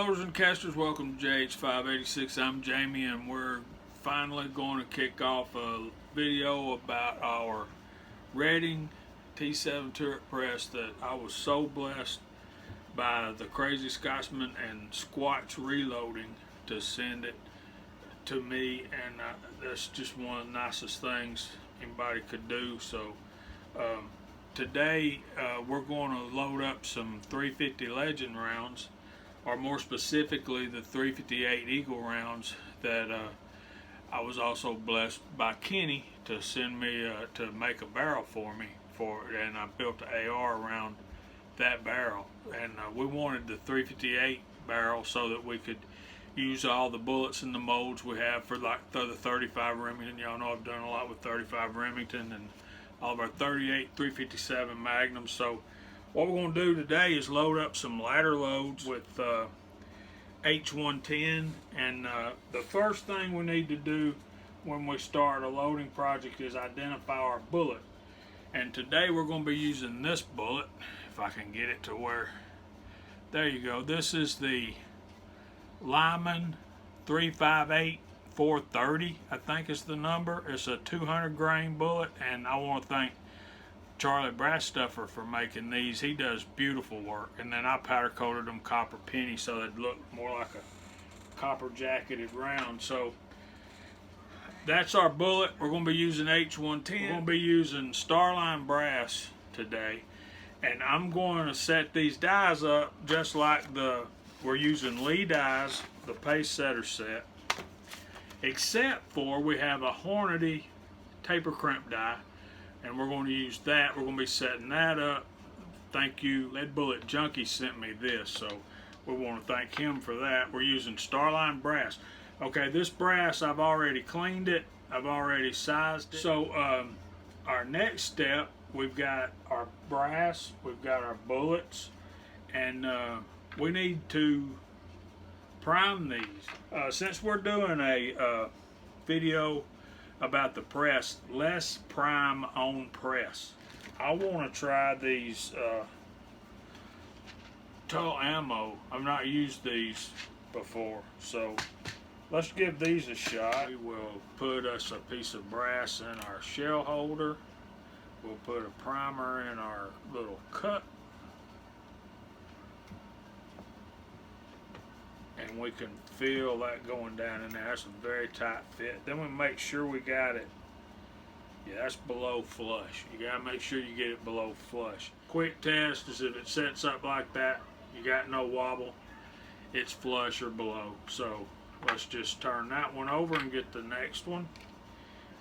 Loaders and casters, welcome to JH586. I'm Jamie, and we're finally going to kick off a video about our Redding T7 turret press that I was so blessed by the Crazy Scotsman and Squatch Reloading to send it to me, and that's just one of the nicest things anybody could do. So today we're going to load up some 350 Legend rounds, or more specifically the 358 Eagle rounds that I was also blessed by Kenny to send me to make a barrel for me and I built an AR around that barrel, and we wanted the 358 barrel so that we could use all the bullets and the molds we have for like the 35 Remington. Y'all know I've done a lot with 35 Remington and all of our 38 357 Magnums. So what we're going to do today is load up some ladder loads with H110, and the first thing we need to do when we start a loading project is identify our bullet. And today we're going to be using this bullet, if I can get it to where, there you go. This is the Lyman 358 430, I think is the number. It's a 200 grain bullet, and I want to thank Charlie Brassstuffer for making these. He does beautiful work. And then I powder coated them copper penny so they'd look more like a copper jacketed round. So that's our bullet. We're going to be using H110. We're going to be using Starline brass today, and I'm going to set these dies up just like we're using Lee dies, the pace setter set, except for we have a Hornady taper crimp die, and we're going to use that. We're going to be setting that up. Thank you, Lead Bullet Junkie sent me this, so we want to thank him for that. We're using Starline brass. Okay, this brass, I've already cleaned it. I've already sized it. So our next step, we've got our brass, we've got our bullets, and we need to prime these. Since we're doing a video about the press, let's prime on press. I want to try these Tull ammo. I've not used these before, so let's give these a shot. We will put us a piece of brass in our shell holder. We'll put a primer in our little cup, and we can feel that going down in there. That's a very tight fit. Then we make sure we got it. Yeah, that's below flush. You gotta make sure you get it below flush. Quick test is if it sets up like that, you got no wobble, it's flush or below. So let's just turn that one over and get the next one,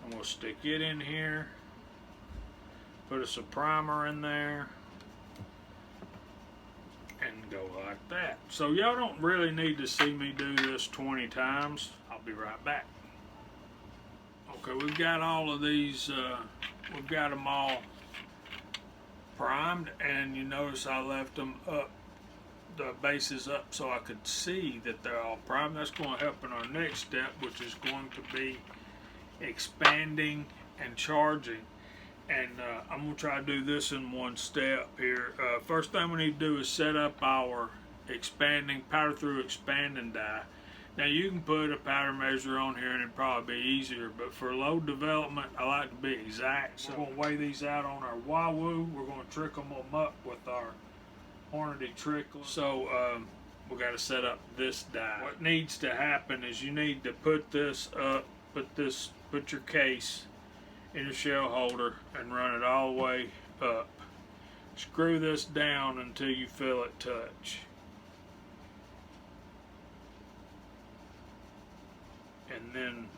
and we'll stick it in here. Put us a primer in there and go like that. So y'all don't really need to see me do this 20 times. I'll be right back. Okay, we've got all of these, we've got them all primed, and you notice I left them up, the bases up, so I could see that they're all primed. That's going to help in our next step, which is going to be expanding and charging. And I'm going to try to do this in one step here. First thing we need to do is set up our expanding, powder through expanding die. Now you can put a powder measure on here and it'd probably be easier, but for load development I like to be exact. So we're going to weigh these out on our Wahoo. We're going to trickle them up with our Hornady trickle. So we got to set up this die. What needs to happen is you need to put this up, put your case in your shell holder and run it all the way up. Screw this down until you feel it touch. And then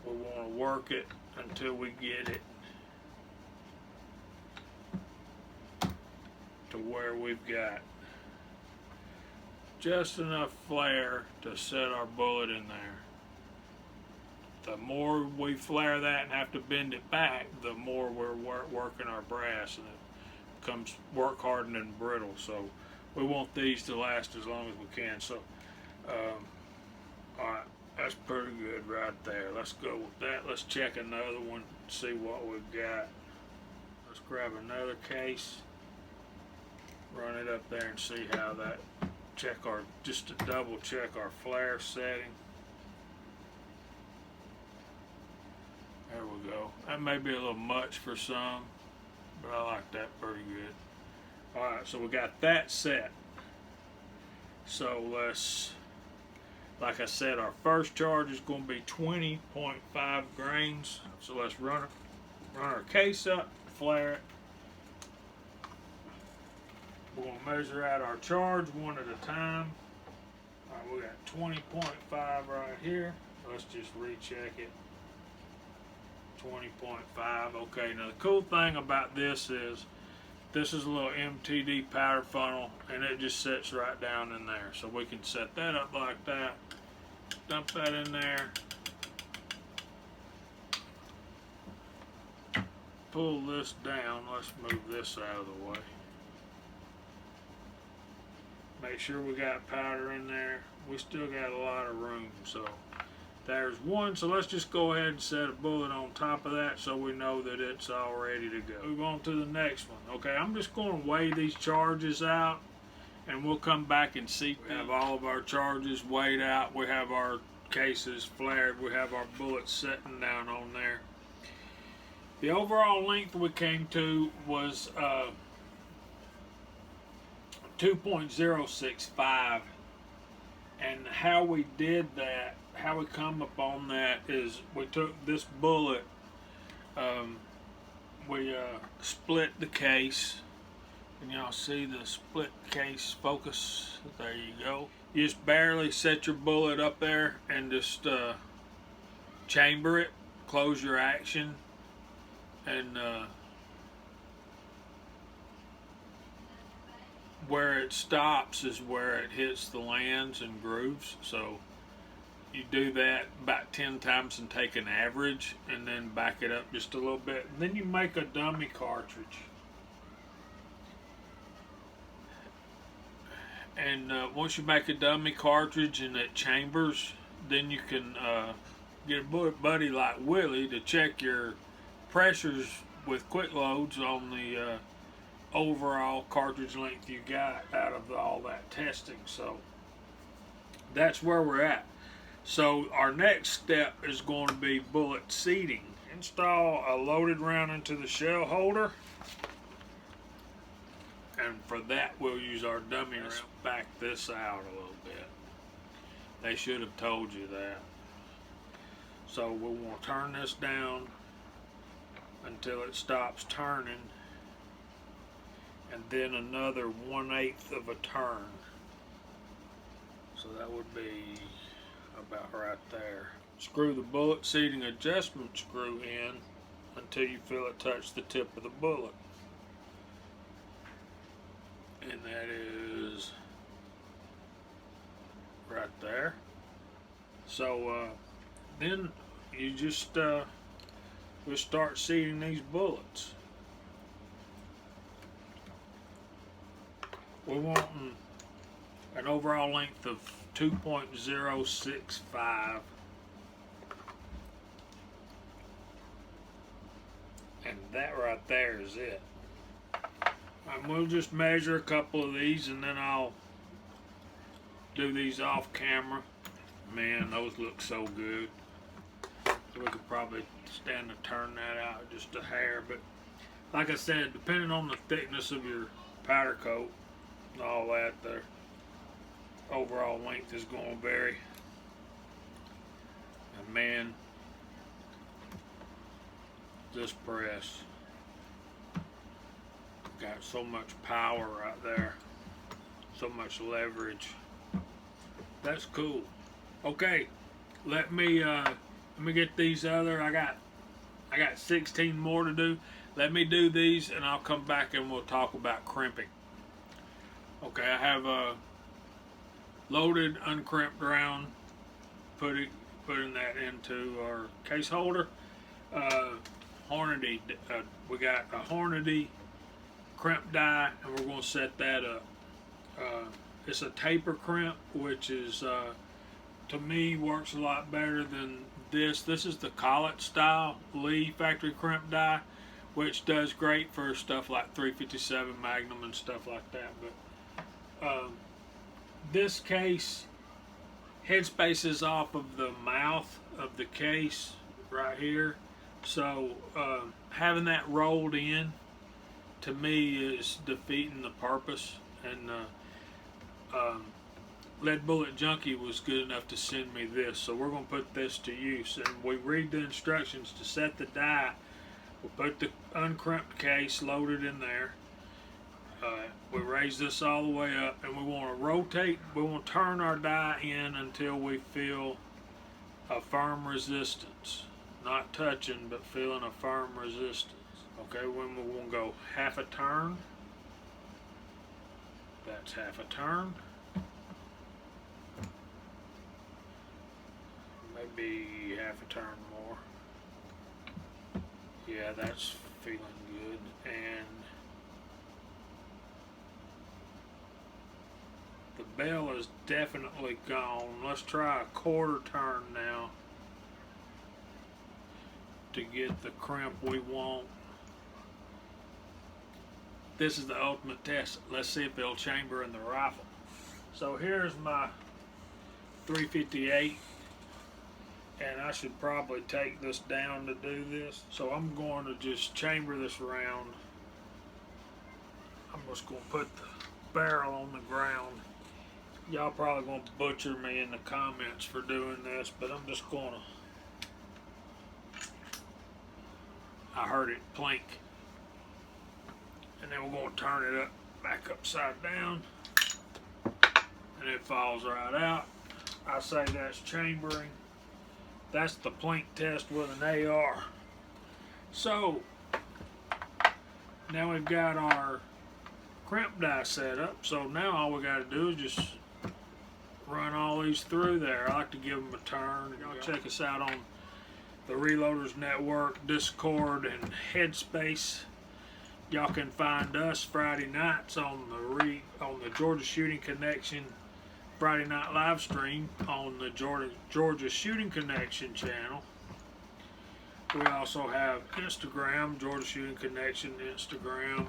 we want to work it until we get it to where we've got just enough flare to set our bullet in there. The more we flare that and have to bend it back, the more we're working our brass, and it becomes work hardened and brittle. So we want these to last as long as we can. So alright, that's pretty good right there. Let's go with that. Let's check another one, see what we've got. Let's grab another case, run it up there and see how that just to double check our flare setting. There we go. That may be a little much for some, but I like that pretty good. Alright, so we got that set. So let's, like I said, our first charge is going to be 20.5 grains. So let's run our case up, flare it. We're going to measure out our charge one at a time. Alright, we got 20.5 right here. Let's just recheck it. 20.5. Okay, now the cool thing about this is a little MTD powder funnel, and it just sits right down in there. So we can set that up like that, dump that in there, pull this down. Let's move this out of the way. Make sure we got powder in there. We still got a lot of room, so there's one. So let's just go ahead and set a bullet on top of that so we know that it's all ready to go. Move on to the next one. Okay, I'm just going to weigh these charges out, and we'll come back and see. We have all of our charges weighed out. We have our cases flared. We have our bullets sitting down on there. The overall length we came to was 2.065, and how we did that, how we come upon that is we took this bullet, we split the case, and y'all see the split case focus. There you go. You just barely set your bullet up there and just chamber it, close your action, and where it stops is where it hits the lands and grooves. So you do that about 10 times and take an average, and then back it up just a little bit. And then you make a dummy cartridge. And once you make a dummy cartridge and it chambers, then you can get a bullet buddy like Willie to check your pressures with quick loads on the overall cartridge length you got out of all that testing. So that's where we're at. So our next step is going to be bullet seating. Install a loaded round into the shell holder, and for that we'll use our dummy round. Back this out a little bit. They should have told you that. So we want to turn this down until it stops turning, and then another 1/8 of a turn. So that would be about right there. Screw the bullet seating adjustment screw in until you feel it touch the tip of the bullet. And that is right there. So then you just we'll start seating these bullets. We're wanting an overall length of 2.065, and that right there is it. And we'll just measure a couple of these, and then I'll do these off camera. Man, those look so good. So we could probably stand to turn that out just a hair, but like I said, depending on the thickness of your powder coat and all that, the overall length is going to vary. And man, this press got so much power right there, so much leverage. That's cool. Okay, let me get these other. I got 16 more to do. Let me do these, and I'll come back and we'll talk about crimping. Okay, I have a loaded, uncrimped round. Putting that into our case holder. Hornady. We got a Hornady crimp die, and we're going to set that up. It's a taper crimp, which is to me works a lot better than this. This is the collet style Lee factory crimp die, which does great for stuff like 357 Magnum and stuff like that. But this case headspace is off of the mouth of the case right here, so having that rolled in to me is defeating the purpose. And Lead Bullet Junkie was good enough to send me this, so we're going to put this to use. And we read the instructions to set the die. We'll put the uncrimped case loaded in there. We raise this all the way up, and we want to rotate, we want to turn our die in until we feel a firm resistance. Not touching, but feeling a firm resistance. Okay, when we want to go half a turn, that's half a turn. Maybe half a turn more. Yeah, that's feeling good. And the bell is definitely gone. Let's try a quarter turn now to get the crimp we want. This is the ultimate test. Let's see if it'll chamber in the rifle. So here's my 358, and I should probably take this down to do this. So I'm going to just chamber this round. I'm just going to put the barrel on the ground. Y'all probably going to butcher me in the comments for doing this, but I'm just going to. I heard it plink. And then we're going to turn it up, back upside down, and it falls right out. I say that's chambering. That's the plink test with an AR. So now we've got our crimp die set up. So now all we got to do is just run all these through there. I like to give them a turn. Y'all check us out on the Reloaders Network, Discord, and Headspace. Y'all can find us Friday nights on the Georgia Shooting Connection Friday night live stream on the Georgia Shooting Connection channel. We also have Instagram, Georgia Shooting Connection Instagram.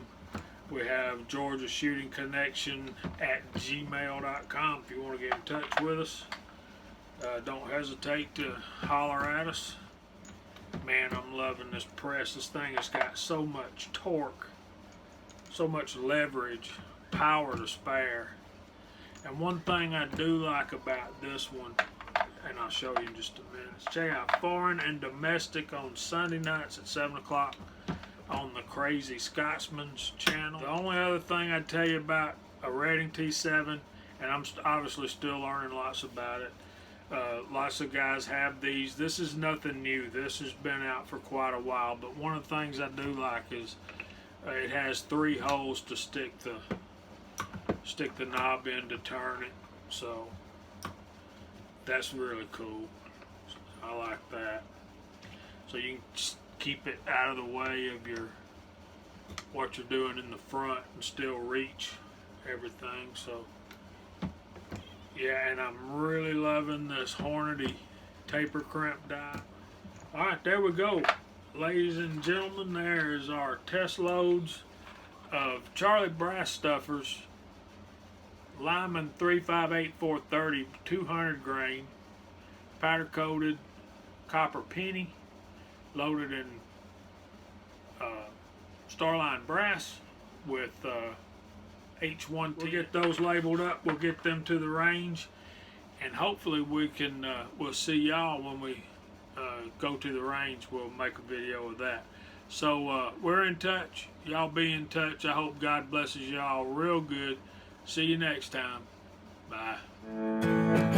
We have Georgia Shooting Connection at gmail.com if you want to get in touch with us. Don't hesitate to holler at us. Man, I'm loving this press. This thing has got so much torque, so much leverage, power to spare. And one thing I do like about this one, and I'll show you in just a minute, is check out Foreign and Domestic on Sunday nights at 7 o'clock on the Crazy Scotsman's channel. The only other thing I'd tell you about a Redding T7, and I'm obviously still learning lots about it, lots of guys have these. This is nothing new. This has been out for quite a while, but one of the things I do like is it has 3 holes to stick the knob in to turn it. So that's really cool. I like that. So you can keep it out of the way of what you're doing in the front and still reach everything. So yeah, and I'm really loving this Hornady taper crimp die. Alright, there we go. Ladies and gentlemen, there is our test loads of Charlie Brass Stuffers Lyman 358-430 200 grain powder coated copper penny loaded in Starline brass with H1T. We'll get those labeled up. We'll get them to the range, and hopefully we can. We'll see y'all when we go to the range. We'll make a video of that. So we're in touch. Y'all be in touch. I hope God blesses y'all real good. See you next time. Bye.